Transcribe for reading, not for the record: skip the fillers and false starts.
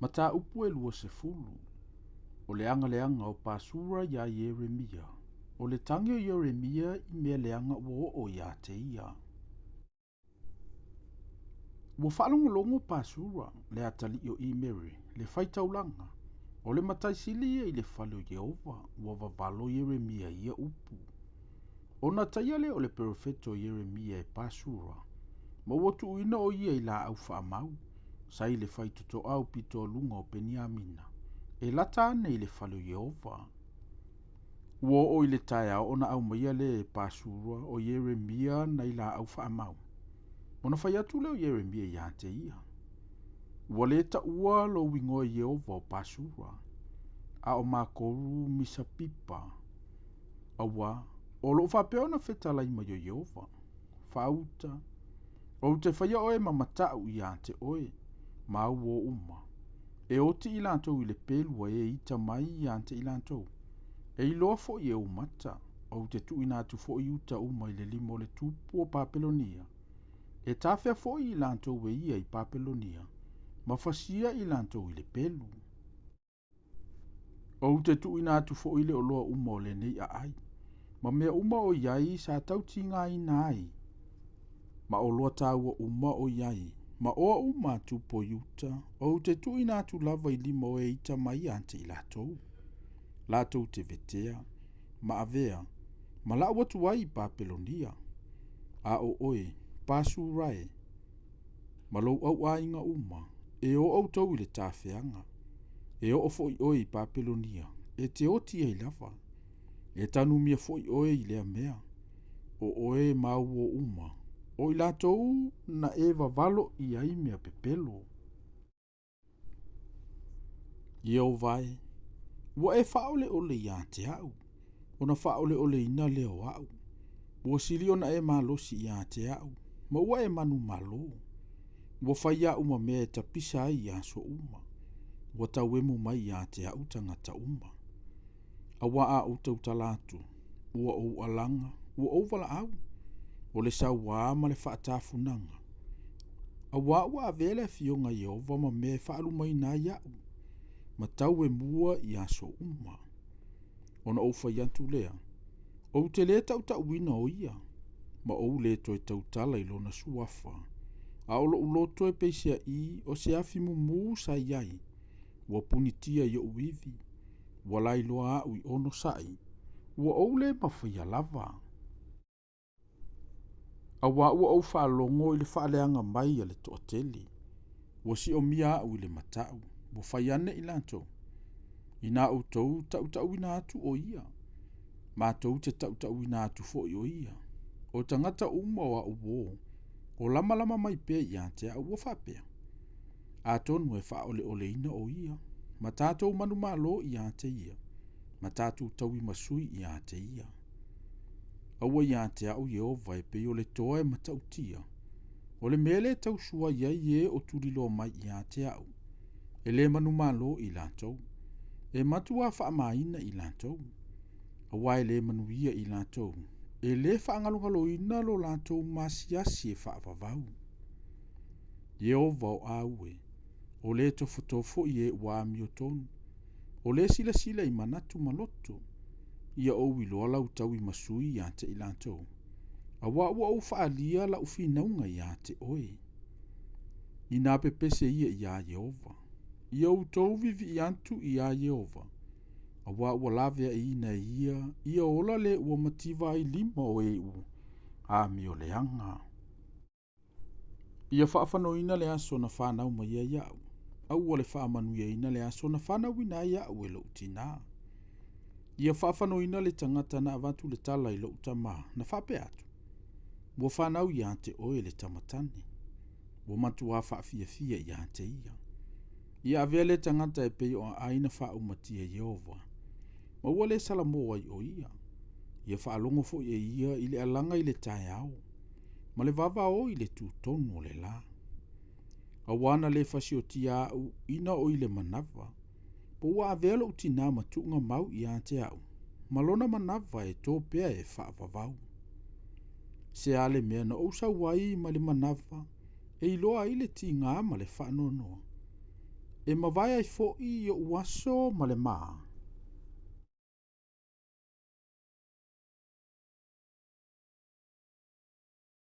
Mata upu e lua se fulu. O leanga o pasura ya Yeremia. O le tangi o Yeremia I mea leanga o ya te ia. Ua whaalongolongo pasura le atali o Mary, le whaitaulanga. O le mataisili I le whale o Yehova, ua vavalo Yeremia ia upu. O na taiale o le profeto Yeremia e pasura. Ma ua tuuina o ia I la au whaamau. Sai le whaituto au pito lunga o Peniamina. E lata ane I le whale o Yehova. Ua o I le taia o na au maia le pasura o Yeremia na I la au whaamau. Ona whai atu leo Yeremia ia te ia. Ua le ta ua lo wingoa Yehova o pasura. A o makoru misa pipa. Awa, o lo whapeo na whetala ima yo Yehova. Whauta. O te whaia oe mamatau ia te oe. Mau o uma. E o te ilantou I le pelua e ita mai ia te ilantou. E iloa fo I e umata. O te tuina atu fo I uta uma I le limo le tupu o Papelonia. E tafea fo I lantou e ia I Papelonia. Ma fasia I lantou I le pelu. O te tuina atu fo I le oloa uma o le nei a ai. Ma mea uma o iai sa tauti ngā ina ai. Ma o loa tāua uma o iai. Ma oa uma atu po iuta. O te tuina atu lava I lima o e ita mai ante I latou. Latou te vetea. Ma avea. Ma la watu ai I Papelonia. A o oe. Pasu rai. Ma lo au ainga uma. E o au tau I le tawhianga. E o fo I oe I Papelonia. E te oti e lava. E tanu mia fo I oe I lea mea. O oe mau o uma. O I latou na e vavalo I ai mea pepelo. I au vai. Ua e whaole ole ia te au. O na whaole ole ina leo au. Ua siri ona e malosi ia te au. Ma ua e manu malo. Ua whaia uma mea e tapisa ai ia so uma. Ua tauemu mai ia te au tangata uma. Awa a utau talatu. Ua ou alanga. Ua ou vala au. O le sau waa ma le whaatafunanga. Awa ua avele fionga Yehova ma me whaalu mai na iau. Ma tau e mua ia so uma. Ona ou whaiantu lea. Ou te le tau tau wina o ia. Ma ou le toi tau tala ilona suafa. A olo uloto e peisia I o se afi mumu sa iai. Ua punitia I o uivi. Ua lai loa au I ono sai. Ua ou le mawhia lava. Awa ua au whaalongo I le whaaleanga mai a le toateli. Ua si o mia au I le matau. Ua whaiane I lanto. Ina au tau tau ina atu o ia. Ma tau te tau ina atu fo I o ia. O tangata uma o a uwo. O lama mai pe ia te a ua whapea. A tonu e wha ole ina o ia. Ma tātou manu malo ia te ia. Ma tātou tau I masui ia te ia. Aua ia te au Yehova e pe o le toa e matautia. O le mele tau sua iai e o turilo mai ia te au. E le manu malo I lantou. E matua wha maina I lantou. Awa e le manu ia I lantou. E le wha ngalongalo ina lo lantou masiasi e wha vavau. Yehova o aue. O le tofo I e ua mi o tonu. O le sila I manatu maloto. Ia ou I loa lau tau I masui ia te ilantou. Awa ua au whaalia la ufinaunga ia te oe. Ina pepese ia Yehova. Ia u tau vivi I antu ia Yehova. Awa ua lavea ina ia ola le ua mativa I lima o e u. A mi o leanga. Ia whaafanoina le aso na whanau ma ia iau. Au le whaamanuia ina le aso na whanau ina iau e lo utina. Ia whaafanoina le tangata na avantu le tala I lo utama na whape atu. Ua whanau ia te oe le tamatane. Ua matua whaafia ia te ia. Ia avea le tangata e pei o aina whaumatia Yehova. Ma ua le salamoa I o ia. Ia whaalongo fo ia I le alanga I le tae au. Ma le vava o I le tūtonu o le la. Awana le fasiotia au ina o I le manava. Po ua avelo utina matunga mau ia te au. Malona manava e tō pea e whaavavau. Se ale mea na ousa wai ma le manava. E iloa I le ti ngā ma le whaanonoa. e mawai ai fo'i i o uaso ma le maa.